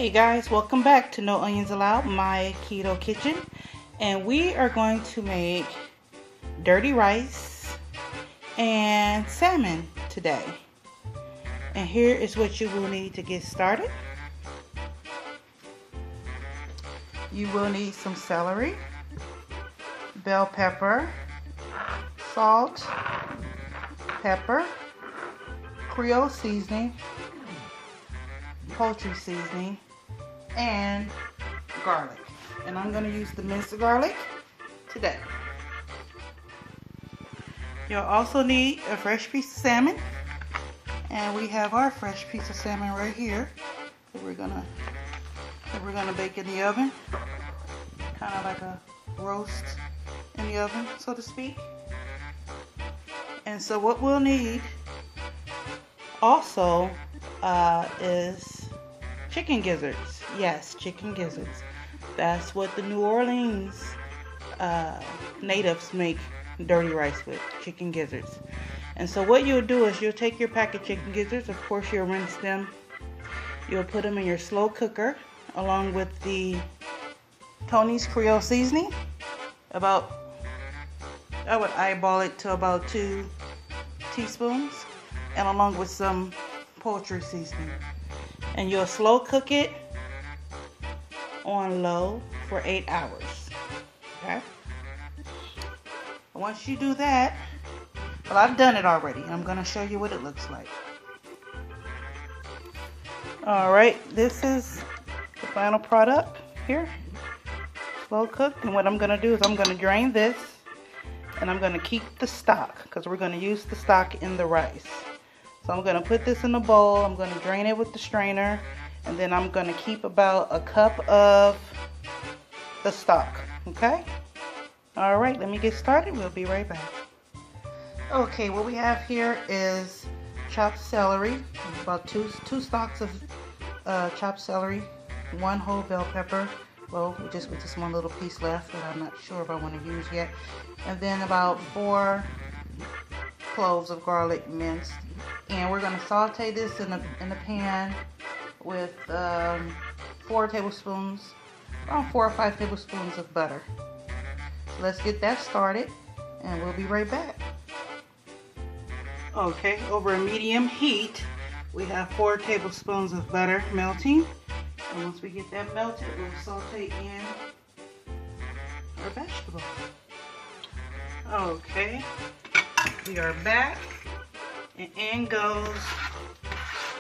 Hey guys, welcome back to No Onions Allowed, my keto kitchen. And we are going to make dirty rice and salmon today. And here is what you will need to get started. You will need some celery, bell pepper, salt, pepper, Creole seasoning, poultry seasoning, and garlic. And I'm going to use the minced garlic today. You'll also need a fresh piece of salmon, and we have our fresh piece of salmon right here that we're gonna bake in the oven, kind of like a roast in the oven, so to speak. And so what we'll need also is chicken gizzards. Yes, chicken gizzards. That's what the New Orleans natives make dirty rice with, chicken gizzards. And so what you'll do is you'll take your pack of chicken gizzards. Of course, you'll rinse them. You'll put them in your slow cooker along with the Tony's Creole seasoning. I would eyeball it to about 2 teaspoons, and along with some poultry seasoning. And you'll slow cook it on low for 8 hours. Okay? Once you do that, well, I've done it already. I'm going to show you what it looks like. Alright, this is the final product here. Slow cooked. And what I'm going to do is I'm going to drain this, and I'm going to keep the stock because we're going to use the stock in the rice. So I'm going to put this in a bowl. I'm going to drain it with the strainer, and then I'm going to keep about a cup of the stock. Okay? Alright, let me get started. We'll be right back. Okay, what we have here is chopped celery, about two stalks of chopped celery, 1 whole bell pepper, well, just with this one little piece left that I'm not sure if I want to use yet, and then about 4 cloves of garlic minced. And we're going to saute this in a pan with 4 tablespoons, around 4 or 5 tablespoons of butter. So let's get that started, and we'll be right back. Okay, over a medium heat, we have 4 tablespoons of butter melting. And once we get that melted, we'll saute in our vegetables. Okay, we are back. And in goes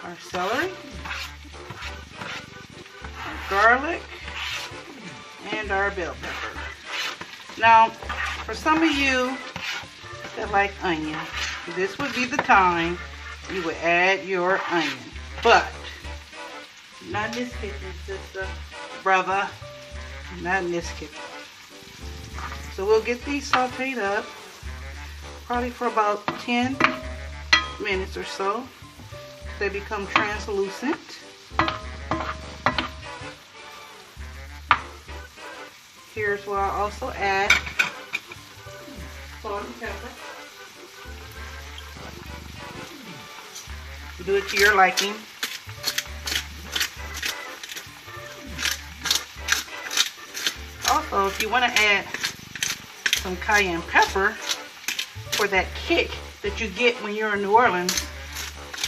our celery, our garlic, and our bell pepper. Now, for some of you that like onion, this would be the time you would add your onion. But not in this kitchen, sister, brother. Not in this kitchen. So we'll get these sauteed up probably for about 10 minutes or so. They become translucent. Here's where I also add salt and pepper. Do it to your liking. Also, if you want to add some cayenne pepper for that kick that you get when you're in New Orleans,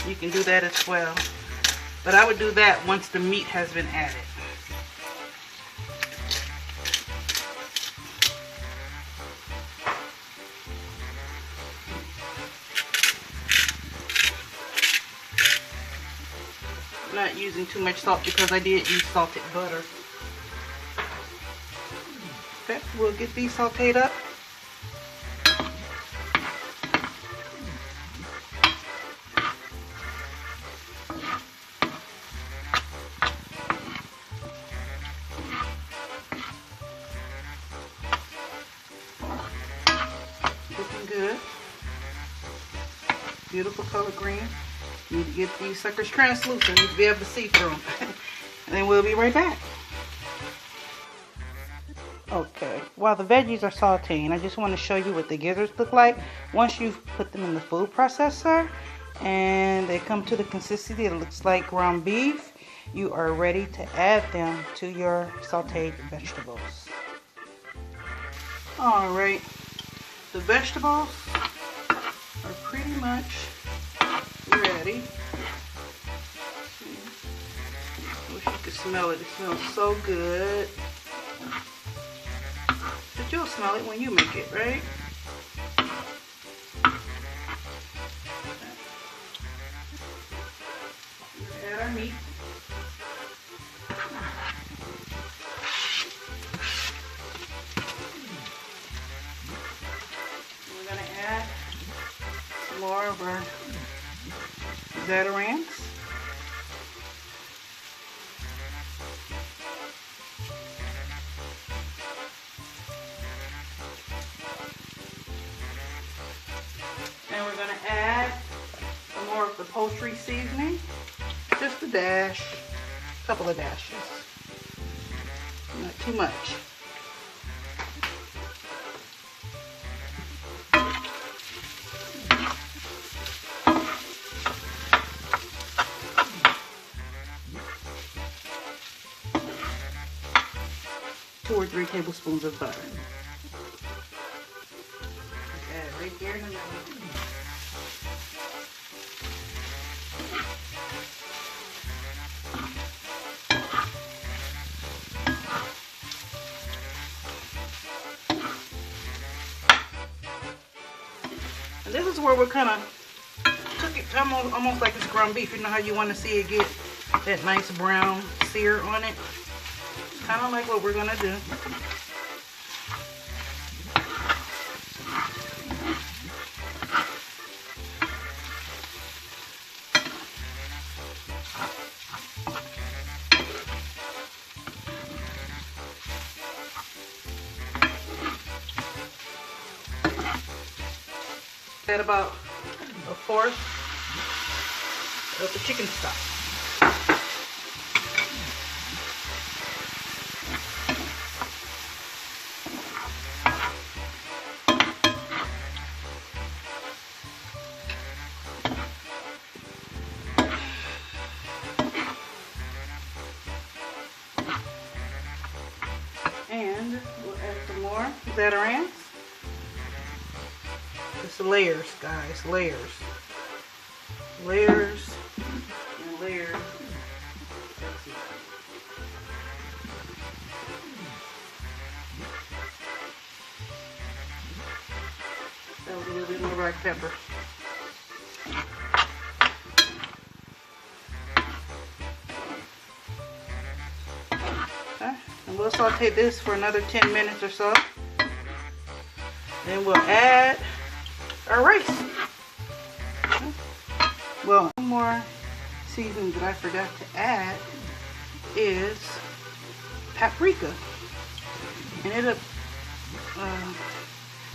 you can do that as well. But I would do that once the meat has been added. I'm not using too much salt because I did use salted butter. Okay, we'll get these sauteed up. Looking good. Beautiful color green. You need to get these suckers translucent. You need to be able to see through them. And then we'll be right back. Okay, while the veggies are sauteing, I just want to show you what the gizzards look like once you've put them in the food processor and they come to the consistency that looks like ground beef. you are ready to add them to your sauteed vegetables. Alright, the vegetables are pretty much ready. I wish you could smell it. It smells so good. But you'll smell it when you make it, right? Add our meat. We're going to add some more of our Zaterrans. And we're going to add some more of the poultry seasoning. Just a dash, a couple of dashes. Not too much. Two or 3 tablespoons of butter. Add it right there in the middle. And this is where we're kind of cook it almost like it's ground beef. You know how you want to see it get that nice brown sear on it? Kind of like what we're gonna do. Add about 1/4 of the chicken stock. And we'll add some more Zaterrans. It's layers, guys, layers. Layers and layers. That was a little bit more black pepper. Okay. And we'll saute this for another 10 minutes or so. Then we'll add our rice. Okay. Well, one more seasoning that I forgot to add is paprika. And it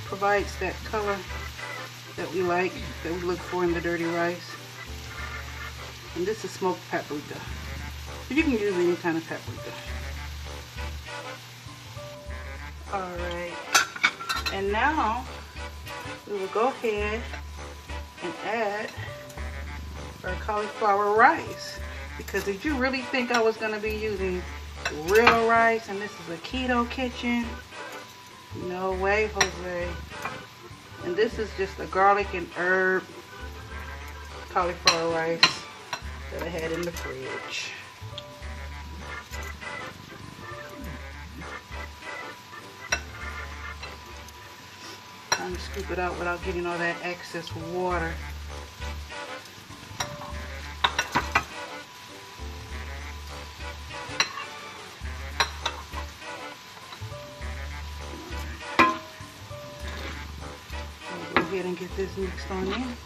provides that color that we like, that we look for in the dirty rice. And this is smoked paprika. But you can use any kind of paprika. Alright. And now we will go ahead and add our cauliflower rice. Because did you really think I was going to be using real rice and this is a keto kitchen? No way, Jose. And this is just a garlic and herb cauliflower rice that I had in the fridge. Trying to scoop it out without getting all that excess water. Go ahead and get this mixed on in.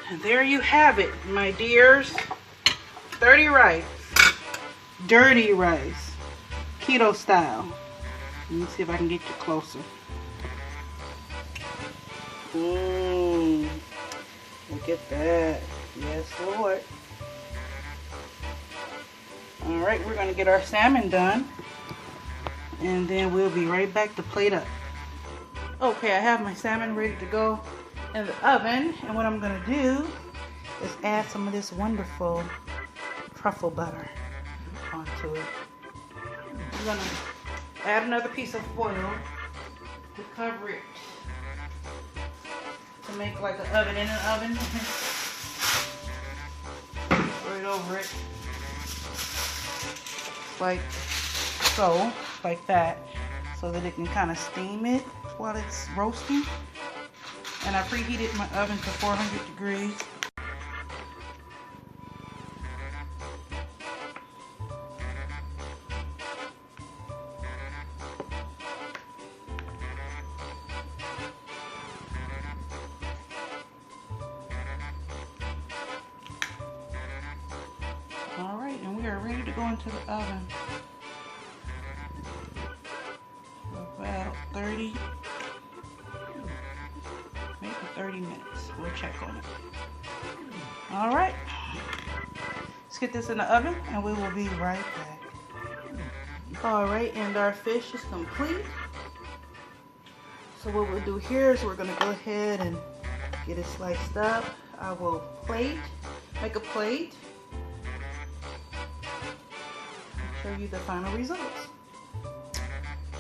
And there you have it, my dears. Dirty rice. Dirty rice. Keto style. Let me see if I can get you closer. Mmm. Look at that. Yes, Lord. All right, we're gonna get our salmon done, and then we'll be right back to plate up. Okay, I have my salmon ready to go in the oven, and what I'm gonna do is add some of this wonderful truffle butter onto it. I'm gonna add another piece of foil to cover it, to make like an oven in an oven. Right over it, like so, like that, so that it can kind of steam it while it's roasting. And I preheated my oven to 400 degrees. All right, and we are ready to go into the oven. About 30 minutes. We'll check on it. All right, let's get this in the oven and we will be right back. All right, and our fish is complete. So what we'll do here is we're gonna go ahead and get it sliced up. I will make a plate, and show you the final results.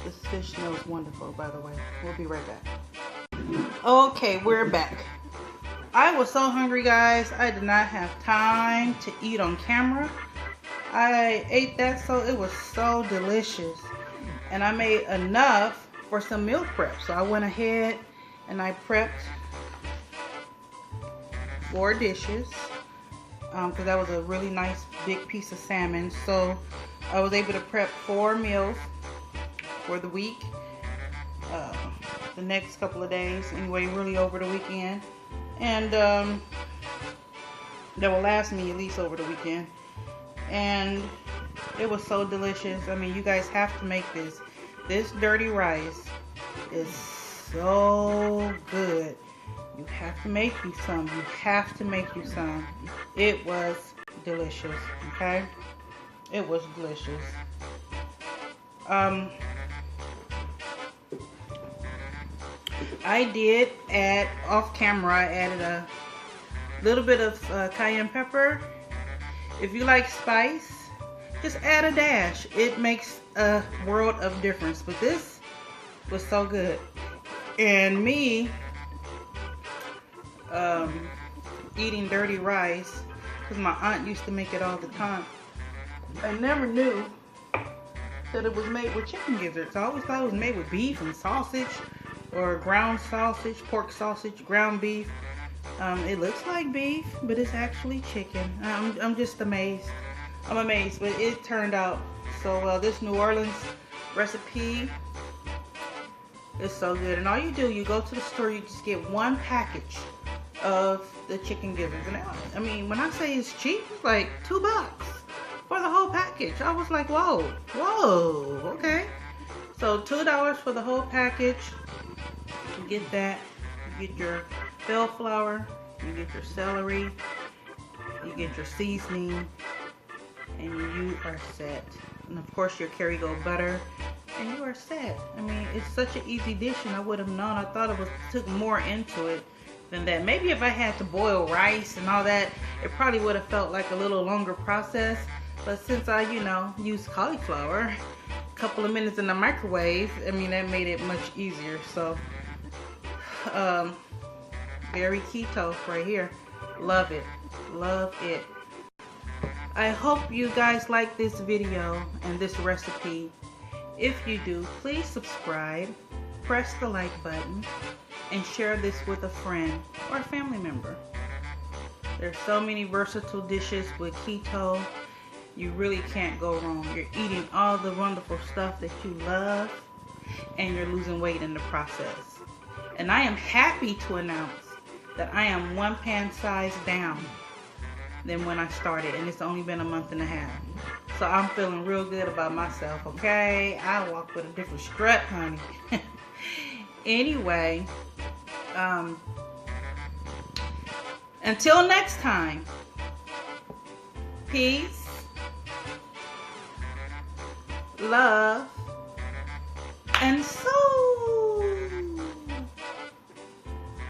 This fish smells wonderful, by the way. We'll be right back. Okay, we're back. I was so hungry, guys. I did not have time to eat on camera. I ate that, so it was so delicious. And I made enough for some meal prep. So I went ahead and I prepped 4 dishes. Because that was a really nice big piece of salmon. So I was able to prep 4 meals for the week. The next couple of days, anyway, really over the weekend, and that will last me at least over the weekend. And it was so delicious. I mean, you guys have to make this. This dirty rice is so good. You have to make you some. You have to make you some. It was delicious. Okay, it was delicious. I did add, off camera, I added a little bit of cayenne pepper. If you like spice, just add a dash. It makes a world of difference. But this was so good. And me eating dirty rice, because my aunt used to make it all the time, I never knew that it was made with chicken gizzards. I always thought it was made with beef and sausage, or ground sausage, pork sausage, ground beef. It looks like beef, but it's actually chicken. I'm just amazed. I'm amazed, but it turned out so well. This New Orleans recipe is so good. And all you do, you go to the store, you just get 1 package of the chicken gizzards. And I mean, when I say it's cheap, it's like $2 for the whole package. I was like, whoa, okay. So $2 for the whole package. You get that, you get your bellflower, you get your celery, you get your seasoning, and you are set. And of course your Kerrygold butter, and you are set. I mean, it's such an easy dish, and I would have known. I thought it took more into it than that. Maybe if I had to boil rice and all that, it probably would have felt like a little longer process. But since I, used cauliflower, a couple of minutes in the microwave, I mean, that made it much easier. So very keto right here. Love it. Love it. I hope you guys like this video and this recipe. If you do, please subscribe, press the like button, and share this with a friend or a family member. There's so many versatile dishes with keto. You really can't go wrong. You're eating all the wonderful stuff that you love, and you're losing weight in the process. And I am happy to announce that I am 1 pan size down than when I started, and it's only been a month and a half. So I'm feeling real good about myself, okay? I walk with a different strut, honey. Anyway, Until next time, peace, love, and so